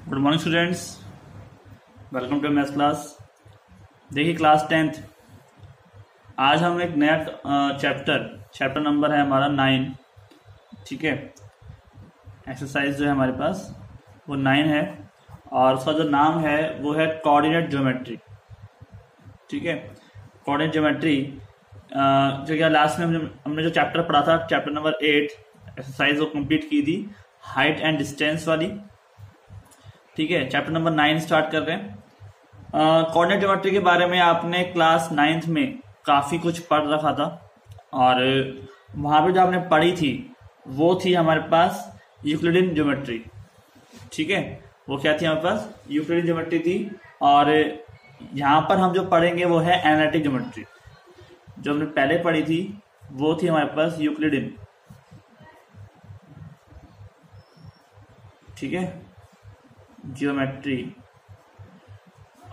Good morning students, welcome to maths class. देखिए class 10th, आज हम एक नया चैप्टर नंबर है हमारा 9। ठीक है, एक्सरसाइज जो है हमारे पास वो 9 है और उसका जो नाम है वो है कोऑर्डिनेट ज्योमेट्री। ठीक है, कोऑर्डिनेट ज्योमेट्री जो क्या लास्ट में हमने जो चैप्टर पढ़ा था, चैप्टर नंबर 8 एक्सरसाइज वो कंप्लीट की थी, हाइट एंड डिस्टेंस वाली। ठीक है, चैप्टर नंबर 9 स्टार्ट कर रहे हैं। कोऑर्डिनेट ज्योमेट्री के बारे में आपने क्लास 9th में काफी कुछ पढ़ रखा था और वहां पे जो आपने पढ़ी थी वो थी हमारे पास यूक्लिडियन ज्योमेट्री। ठीक है, वो क्या थी हमारे पास? यूक्लिडियन ज्योमेट्री थी। और यहाँ पर हम जो पढ़ेंगे वो है एनालिटिक ज्योमेट्री। जो हमने पहले पढ़ी थी वो थी हमारे पास यूक्लिडियन। ठीक है, ज्योमेट्री।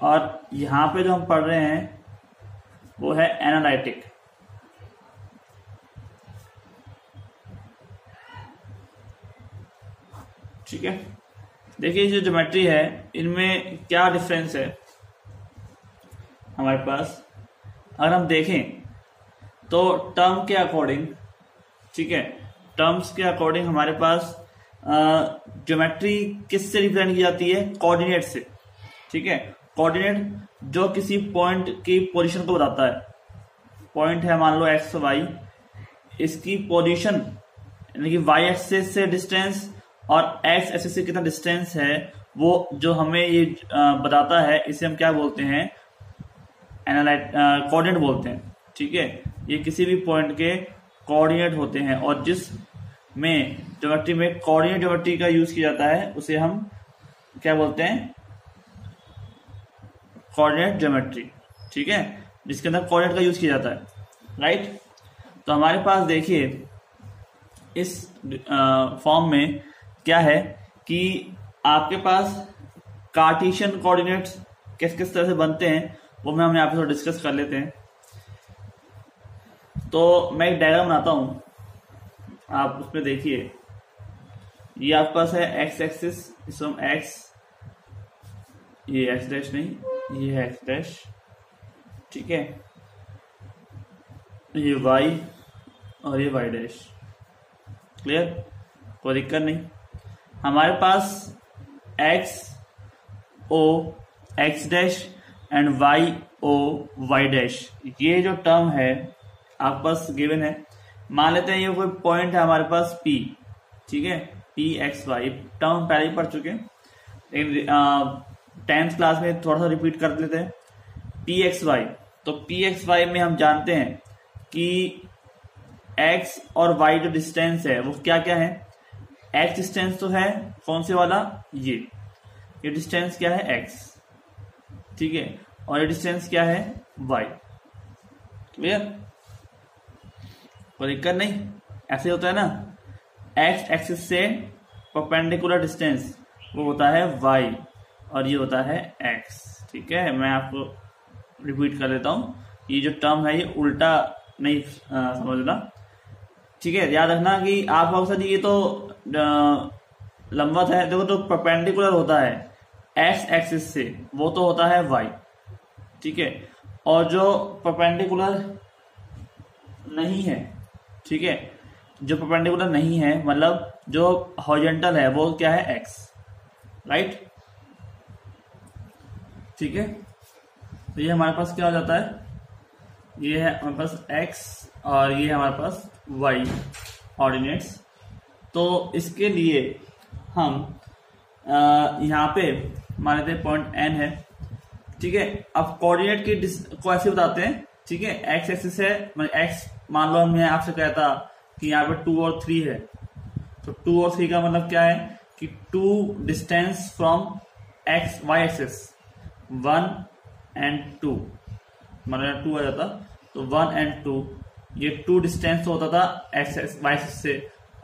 और यहां पे जो हम पढ़ रहे हैं वो है एनालिटिक। ठीक है, देखिए जो ज्योमेट्री है इनमें क्या डिफरेंस है हमारे पास। अगर हम देखें तो टर्म के अकॉर्डिंग, ठीक है, टर्म्स के अकॉर्डिंग हमारे पास ज्योमेट्री किससे रिप्रेजेंट की जाती है? कोऑर्डिनेट से। ठीक है, कोऑर्डिनेट जो किसी पॉइंट की पोजीशन को बताता है। पॉइंट है मान लो एक्स वाई, इसकी पोजीशन यानी कि वाई एक्सिस से डिस्टेंस और एक्स एक्सिस से कितना डिस्टेंस है वो जो हमें ये बताता है, इसे हम क्या बोलते हैं? कोऑर्डिनेट बोलते हैं। ठीक है, ये किसी भी पॉइंट के कोऑर्डिनेट होते हैं और जिस में ज्योमेट्री में कोऑर्डिनेट ज्योमेट्री का यूज किया जाता है उसे हम क्या बोलते हैं? Coordinate geometry. ठीक है, जिसके अंदर कोऑर्डिनेट का यूज किया जाता है। राइट, तो हमारे पास देखिए इस फॉर्म में क्या है कि आपके पास कार्टेशियन कोऑर्डिनेट्स किस किस तरह से बनते हैं वो हम यहाँ पे थोड़ा डिस्कस कर लेते हैं। तो मैं एक डायग्राम बनाता हूं, आप उसमें देखिए। ये आपके पास है एक्स एक्सिस, इसको हम एक्स, ये एक्स डैश नहीं, ये है एक्स डैश। ठीक है, ये वाई और ये वाई डैश। क्लियर? कोई दिक्कत नहीं। हमारे पास X O X dash and Y O Y dash, ये जो टर्म है आपके पास गिवन है। मान लेते हैं ये कोई पॉइंट है हमारे पास P। ठीक है, P एक्स वाई टर्म पहले ही पढ़ चुके हैं, लेकिन 10th क्लास में थोड़ा सा रिपीट कर लेते हैं। P एक्स वाई, तो P एक्स वाई में हम जानते हैं कि x और y जो डिस्टेंस है वो क्या क्या है? x डिस्टेंस तो है कौन से वाला? ये डिस्टेंस क्या है? x। ठीक है, और ये डिस्टेंस क्या है? y। क्लियर? कोई दिक्कत नहीं। ऐसे होता है ना, एक्स एक्सिस से परपेंडिकुलर डिस्टेंस वो होता है y और ये होता है x। ठीक है, मैं आपको रिपीट कर देता हूं, ये जो टर्म है ये उल्टा नहीं समझना। ठीक है, याद रखना कि आप अक्सर ये तो लंबवत है, देखो तो परपेंडिकुलर होता है एक्स एक्सिस से वो तो होता है y। ठीक है, और जो परपेंडिकुलर नहीं है, ठीक है, जो परपेंडिकुलर नहीं है मतलब जो हॉरिजॉन्टल है वो क्या है? x। राइट? ठीक है, तो ये हमारे पास क्या हो जाता है? ये है हमारे पास x और ये हमारे पास y ऑर्डिनेट्स। तो इसके लिए हम यहाँ पे मान लेते हैं पॉइंट n है। ठीक है, अब कोऑर्डिनेट को ऐसे बताते हैं। ठीक है, x एक्सिस है, मतलब x मान लो हमने आपसे कहा था कि यहाँ पे 2 और 3 है, तो 2 और 3 का मतलब क्या है कि 2 distance from x y axis, 1 and 2, मतलब 2 आ जाता, तो 1 and 2, ये 2 डिस्टेंस होता था x y एक्सिस से,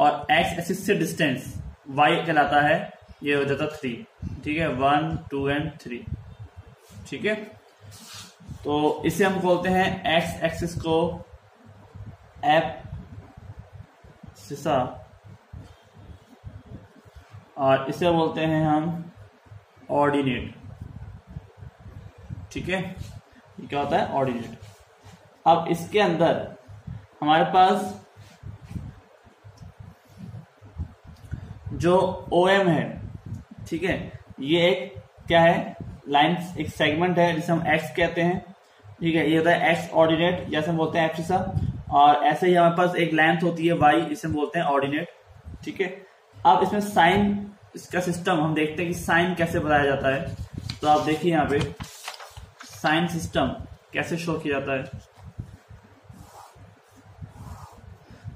और x एक्सिस से डिस्टेंस y कहलाता है, ये हो जाता 3। ठीक है, 1 2 and 3। ठीक है, तो इसे हम बोलते हैं x एक्सिस को एब्सिसा और इसे बोलते हैं हम ऑर्डिनेट। ठीक है, ये क्या होता है? ऑर्डिनेट। अब इसके अंदर हमारे पास जो OM है, ठीक है, ये एक क्या है? लाइन, एक सेगमेंट है जिसे हम एक्स कहते हैं। ठीक है, ये होता है एक्स ऑर्डिनेट, जैसे हम बोलते हैं एब्सिसा। और ऐसे ही हमारे पास एक लेंथ होती है वाई, इसे हम बोलते हैं ऑर्डिनेट। ठीक है, अब इसमें साइन, इसका सिस्टम हम देखते हैं कि साइन कैसे बताया जाता है। तो आप देखिए यहाँ पे साइन सिस्टम कैसे शो किया जाता है।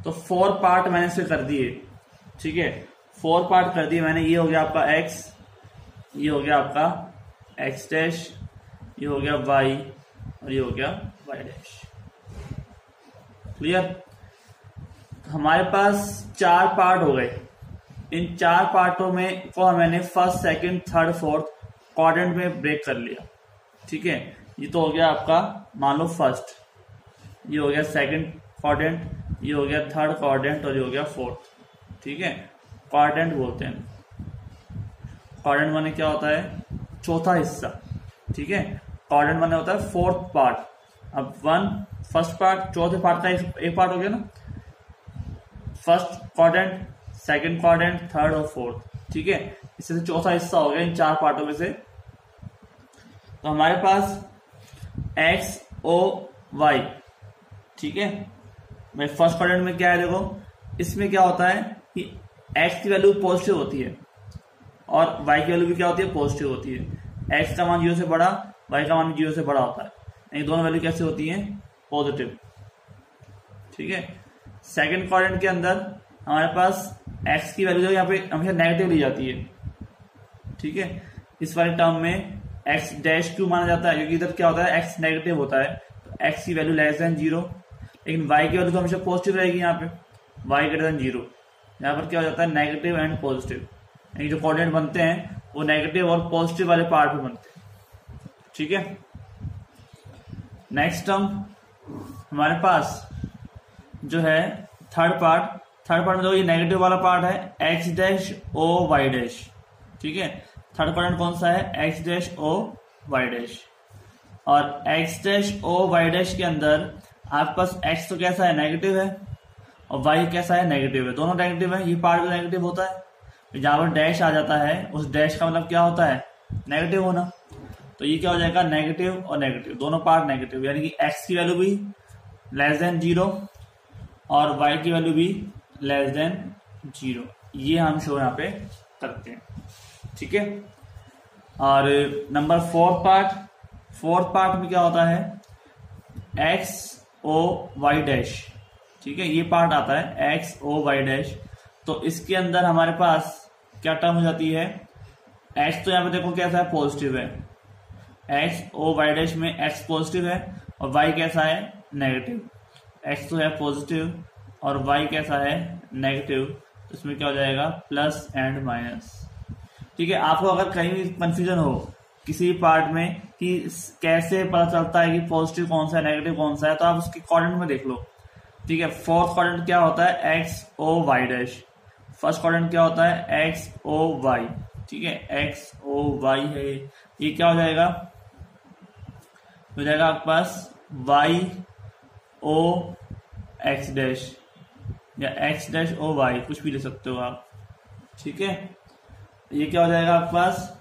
तो 4 पार्ट मैंने इसे कर दिए। ठीक है, 4 पार्ट कर दिए मैंने। ये हो गया आपका एक्स, ये हो गया आपका एक्स डैश, ये हो गया वाई, और ये हो गया वाई डैश। क्लियर? हमारे पास 4 पार्ट हो गए। इन 4 पार्टों में को मैंने first, second, third, fourth quadrant में ब्रेक कर लिया। ठीक है, ये तो हो गया आपका, मान लो फर्स्ट, ये हो गया सेकंड क्वाड्रेंट, ये हो गया थर्ड क्वाड्रेंट, और ये हो गया फोर्थ। ठीक है, क्वाड्रेंट बोलते हैं। क्वाड्रेंट माने क्या होता है? चौथा हिस्सा। ठीक है, क्वाड्रेंट माने होता है 4th पार्ट। अब फर्स्ट पार्ट, चौथे पार्ट का एक पार्ट हो गया ना। First quadrant, second quadrant, third और फोर्थ। ठीक है, इससे चौथा हिस्सा हो गया इन 4 पार्टों में से। तो हमारे पास एक्स ओ वाई। ठीक है, भाई फर्स्ट क्वाड्रेंट में क्या है? देखो, इसमें क्या होता है कि एक्स की वैल्यू पॉजिटिव होती है और वाई की वैल्यू भी क्या होती है? पॉजिटिव होती है। एक्स का मान 0 से बड़ा, वाई का मान 0 से बड़ा होता है। ये दोनों वैल्यू कैसे होती है? पॉजिटिव। ठीक है, सेकंड क्वाड्रेंट के अंदर हमारे पास एक्स की वैल्यू जो यहाँ पे हमेशा नेगेटिव ली जाती है। ठीक है, इस वाले टर्म में एक्स डैश क्यों माना जाता है? क्योंकि इधर क्या होता है? एक्स नेगेटिव होता है, तो एक्स की वैल्यू लेस देन 0। लेकिन वाई की वैल्यू तो हमेशा पॉजिटिव रहेगी। यहाँ पे वाई ग्रेटर देन 0, यहाँ पर क्या हो जाता है? Negative and positive. यानी जो कोऑर्डिनेट बनते हैं वो नेगेटिव और पॉजिटिव वाले पार्ट में बनते हैं। ठीक है, नेक्स्ट टर्म हमारे पास जो है थर्ड पार्ट में जो ये नेगेटिव वाला पार्ट है X dash O Y dash. ठीक है, थर्ड क्वाड्रेंट कौन सा है? X dash O Y dash. और X dash O Y dash के अंदर आपके पास एक्स तो कैसा है? नेगेटिव है, और वाई कैसा है? नेगेटिव है। दोनों नेगेटिव है, ये पार्ट भी नेगेटिव होता है। जहां पर डैश आ जाता है, उस डैश का मतलब क्या होता है? नेगेटिव होना। तो ये क्या हो जाएगा? नेगेटिव और नेगेटिव, दोनों पार्ट नेगेटिव। यानी कि एक्स की वैल्यू भी लेस देन 0 और वाई की वैल्यू भी लेस देन 0। ये हम शो यहाँ पे करते हैं। ठीक है, और नंबर 4th पार्ट में क्या होता है? X O Y dash. ठीक है, ये पार्ट आता है एक्स ओ वाई डैश। तो इसके अंदर हमारे पास क्या टर्म हो जाती है? एक्स तो यहाँ पे देखो कैसा है? पॉजिटिव है। एक्स ओ वाई डैश में एक्स पॉजिटिव है और वाई कैसा है? नेगेटिव। एक्स तो है पॉजिटिव और वाई कैसा है? नेगेटिव। तो इसमें क्या हो जाएगा? Plus and minus. ठीक है, आपको अगर कहीं भी कंफ्यूजन हो किसी पार्ट में कि कैसे पता चलता है कि पॉजिटिव कौन सा है, नेगेटिव कौन सा है, तो आप उसके क्वाड्रेंट में देख लो। ठीक है, 4th क्वाड्रेंट क्या होता है? X O Y dash. First quadrant क्या होता है? X O Y. ठीक है, एक्स ओ वाई है, ये क्या हो जाएगा? हो जाएगा आपके पास वाई ओ एक्स डैश या एक्स डैश ओ वाई, कुछ भी ले सकते हो आप। ठीक है, ये क्या हो जाएगा आपके पास?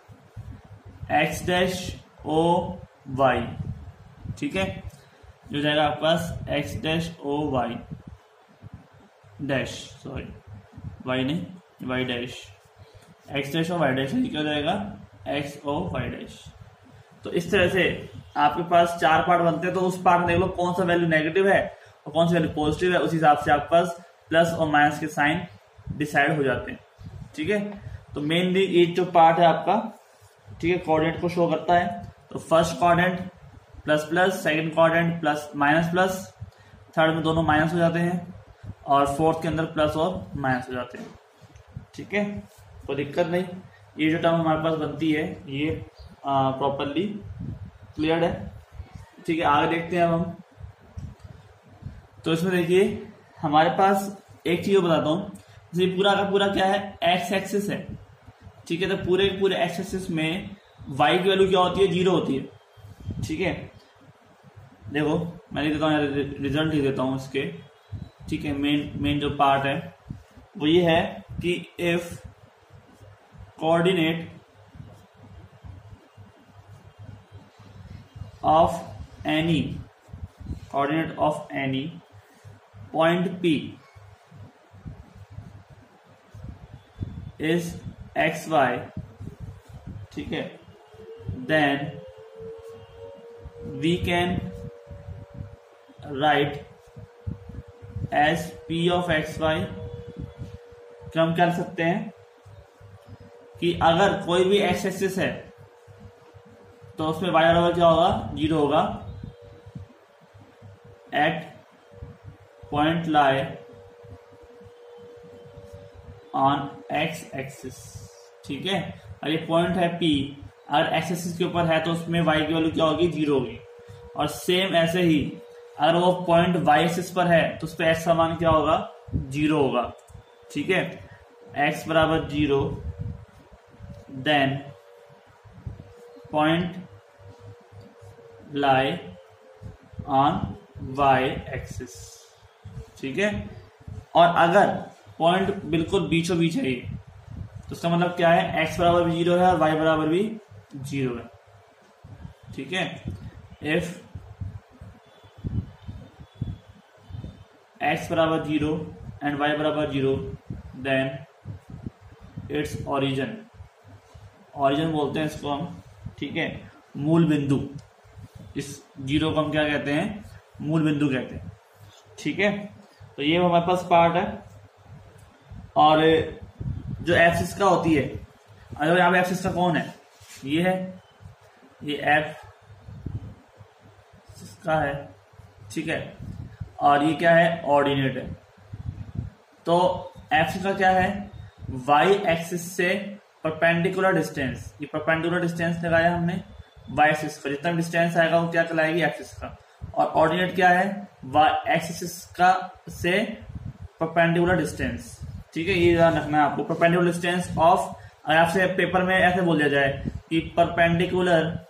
X dash O Y. ठीक है, जो जाएगा आपके पास X dash O Y dash, sorry Y नहीं, Y dash, X dash O Y dash. ये क्या हो जाएगा? X O Y dash. तो इस तरह से आपके पास 4 पार्ट बनते हैं। तो उस पार्ट में देख लो कौन सा वैल्यू नेगेटिव है और कौन सी वैल्यू पॉजिटिव है, उस हिसाब से आपके पास प्लस और माइनस के साइन डिसाइड हो जाते हैं। ठीक है, तो मेनली ये जो पार्ट है आपका, ठीक है, कोऑर्डिनेट को शो करता है। तो first quadrant plus plus, second quadrant plus minus plus, third में दोनों माइनस हो जाते हैं और फोर्थ के अंदर प्लस और माइनस हो जाते हैं। ठीक है, कोई दिक्कत नहीं। ये जो टर्म हमारे पास बनती है ये प्रॉपरली क्लियर है। ठीक है, आगे देखते हैं अब हम। तो इसमें देखिए हमारे पास एक चीज बताता हूँ, जैसे पूरा का पूरा क्या है? एक्स एक्सिस है। ठीक है, तो पूरे एक्स एक्सिस में y की वैल्यू क्या होती है, 0 होती है। ठीक है, देखो मैं लिख देता हूँ, रिजल्ट लिख देता हूँ इसके। ठीक है, मेन जो पार्ट है वो ये है कि if coordinate of any point P is XY, ठीक है, then we can write as P of XY। हम क्या लिख सकते हैं कि अगर कोई भी एक्स एक्सिस है तो उसमें y बराबर क्या होगा, 0 होगा at point lie on x axis. ठीक है, और ये पॉइंट है P, अगर x एक्सिस के ऊपर है तो उसमें y की वैल्यू क्या होगी, 0 होगी। और सेम ऐसे ही अगर वो पॉइंट y एक्सिस पर है तो उस पर x का मान क्या होगा, 0 होगा। ठीक है, x बराबर 0, then point lie on y axis. ठीक है, और अगर पॉइंट बिल्कुल बीचों बीच है ये, तो उसका मतलब क्या है, x बराबर भी 0 है और y बराबर भी 0 है। ठीक है, इफ x बराबर 0 एंड y बराबर 0, देन इट्स ओरिजिन बोलते हैं इसको हम। ठीक है, मूल बिंदु, इस 0 को हम क्या कहते हैं, मूल बिंदु कहते हैं। ठीक है, तो ये हमारे पास पार्ट है। और जो एक्सिस का होती है, अगर यहाँ पे एक्सिस का कौन है, ये है, ये एफ का है। ठीक है, और ये क्या है, ऑर्डिनेट है। तो एक्सिस का क्या है, वाई एक्सिस से परपेंडिकुलर डिस्टेंस, ये परपेंडिकुलर डिस्टेंस लगाया हमने वाई एक्सिस का, जितना डिस्टेंस आएगा वो क्या कहलाएगी, एक्सिस का। और ऑर्डिनेट क्या है, वाई एक्सिस का से परपेंडिकुलर डिस्टेंस। ठीक है, ये ध्यान रखना है आपको, परपेंडिकुलर डिस्टेंस ऑफ, अगर आपसे पेपर में ऐसे बोल दिया जाए कि perpendicular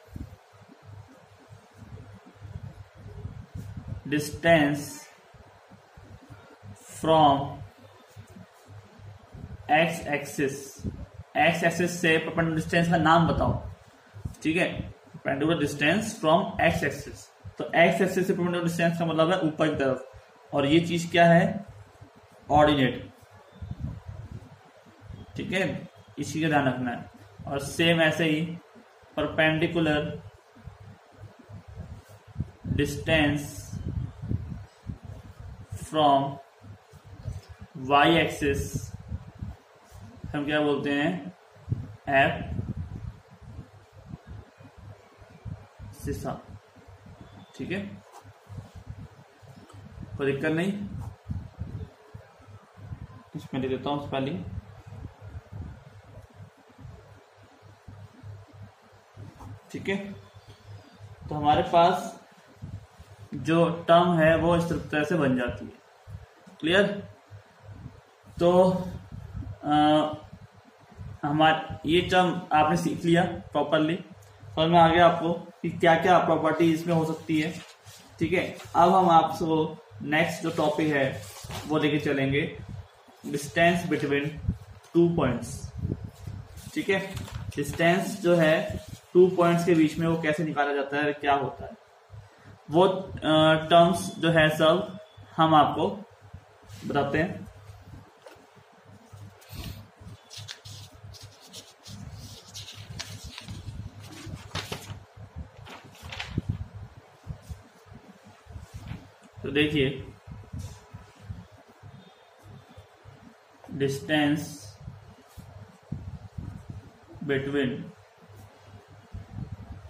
distance from x axis से परपेंडिकुलर डिस्टेंस का नाम बताओ। ठीक है, perpendicular distance from x axis, तो एक्स एक्सिस से परपेंडिकुलर डिस्टेंस का मतलब है ऊपर की तरफ, और ये चीज क्या है, ऑर्डिनेट। ठीक है, इसी का ध्यान रखना है। और सेम ऐसे ही perpendicular distance from Y axis हम क्या बोलते हैं, एफ सिसा। ठीक है, कोई दिक्कत नहीं, इसमें लिख देता हूं पहले। ठीक है, तो हमारे पास जो टर्म है वो इस तरह से बन जाती है। क्लियर, तो हमारे ये टर्म आपने सीख लिया प्रॉपरली, समझ में आ गया आपको कि क्या क्या प्रॉपर्टी इसमें हो सकती है। ठीक है, अब हम आपको नेक्स्ट जो टॉपिक है वो लेके चलेंगे, डिस्टेंस बिटवीन 2 पॉइंट्स। ठीक है, डिस्टेंस जो है 2 पॉइंट्स के बीच में वो कैसे निकाला जाता है, क्या होता है, वो टर्म्स जो है सब हम आपको बताते हैं। तो देखिए, डिस्टेंस बिटवीन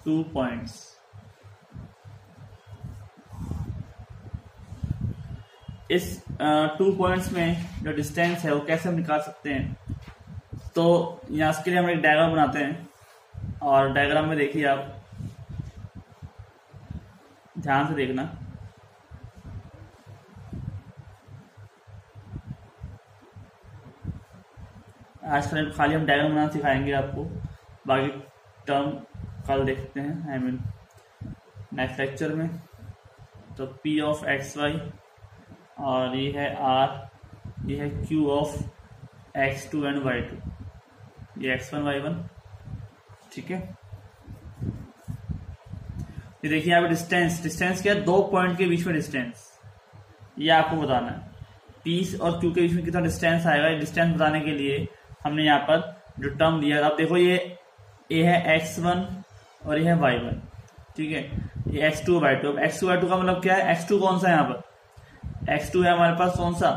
2 पॉइंट्स, इस 2 पॉइंट्स में जो डिस्टेंस है वो कैसे हम निकाल सकते हैं। तो यहाँ इसके लिए हम एक डायग्राम बनाते हैं, और डायग्राम में देखिए आप ध्यान से देखना। आज खाली हम डायग्राम बनाना सिखाएंगे आपको, बाकी टर्म कल देखते हैं, नेक्स्ट लेक्चर में। तो P ऑफ एक्स वाई और ये है R, ये है Q of x2 and y2, ये x1 y1, ठीक है। ये देखिए यहाँ पे डिस्टेंस क्या है, 2 पॉइंट के बीच में डिस्टेंस, ये आपको बताना है। P और Q के बीच में कितना डिस्टेंस आएगा, ये डिस्टेंस बताने के लिए हमने यहाँ पर जो टर्म लिया, आप देखो ये है x1 और ये है y1, ठीक है। ये x2 y2, अब x2 y2 का मतलब क्या है, x2 कौन सा है यहाँ पर, x2 है हमारे पास, कौन सा,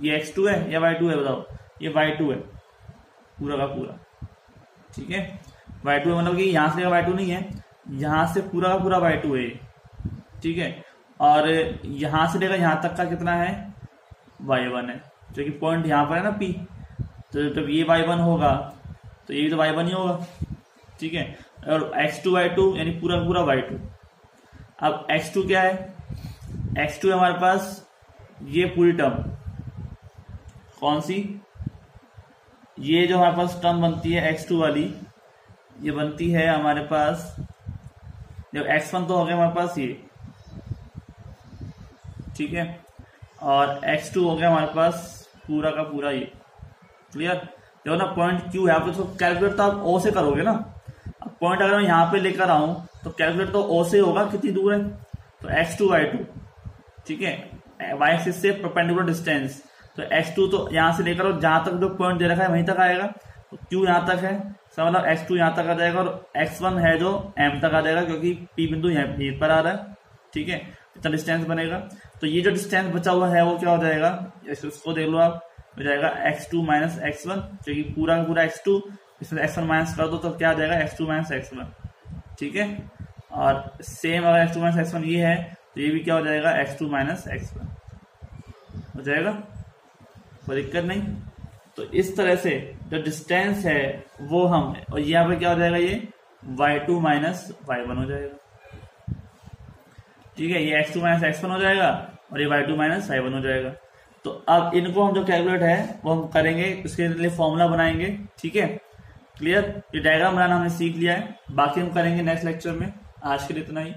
ये x2 है या y2 है, बताओ, ये y2 है पूरा का पूरा, ठीक है। y2 है मतलब कि यहाँ से y2 नहीं है, यहाँ से पूरा का पूरा y2 है, ठीक है। और यहाँ से लेकर यहाँ तक का कितना है, y1 है, जो कि पॉइंट यहाँ पर है ना P, तो जब ये y1 होगा तो ये भी तो y1 ही होगा, ठीक है। और x2 y2 यानी पूरा का पूरा y2। अब x2 क्या है, x2 है हमारे पास ये पूरी टर्म, कौन सी, ये जो हमारे पास टर्म बनती है x2 वाली, ये बनती है हमारे पास, जब x1 तो हो गया हमारे पास ये, ठीक है, और x2 हो गया हमारे पास पूरा का पूरा ये, क्लियर। देखो ना पॉइंट Q है, आप इसको कैलकुलेट तो आप O से करोगे ना, अब पॉइंट अगर मैं यहाँ पे लेकर आऊं तो कैलकुलेट तो O से होगा, कितनी दूर है, तो x2 y2, ठीक है, y एक्सिस से परपेंडिकुलर डिस्टेंस, तो x2 तो यहाँ से लेकर और जहां तक जो पॉइंट दे रखा है वहीं तक आएगा, तो Q यहाँ तक है, इसका मतलब x2 यहाँ तक आ जाएगा, और x1 है जो m तक आ जाएगा क्योंकि P बिंदु यहाँ पर आ रहा है, ठीक है, इतना डिस्टेंस बनेगा। तो ये जो डिस्टेंस बचा हुआ है वो क्या हो जाएगा, इसको देख लो आप, हो जाएगा x2 माइनस x1, जो कि पूरा का पूरा x2, इसमें x1 माइनस कर दो तो क्या आ जाएगा, x2 माइनस x1, ठीक है। और सेम अगर x2 माइनस x1 ये है तो ये भी क्या हो जाएगा, x2 माइनस x1 हो जाएगा, कोई दिक्कत नहीं। तो इस तरह से जो डिस्टेंस है वो हम, और यहाँ पे क्या हो जाएगा, ये y2 माइनस y1 हो जाएगा, ठीक है, ये x2 माइनस x1 हो जाएगा और ये y2 माइनस y1 हो जाएगा। तो अब इनको हम जो कैलकुलेट है वो हम करेंगे, उसके लिए फॉर्मूला बनाएंगे, ठीक है, क्लियर। ये डायग्राम बनाना हमने सीख लिया है, बाकी हम करेंगे नेक्स्ट लेक्चर में। आज के लिए इतना ही।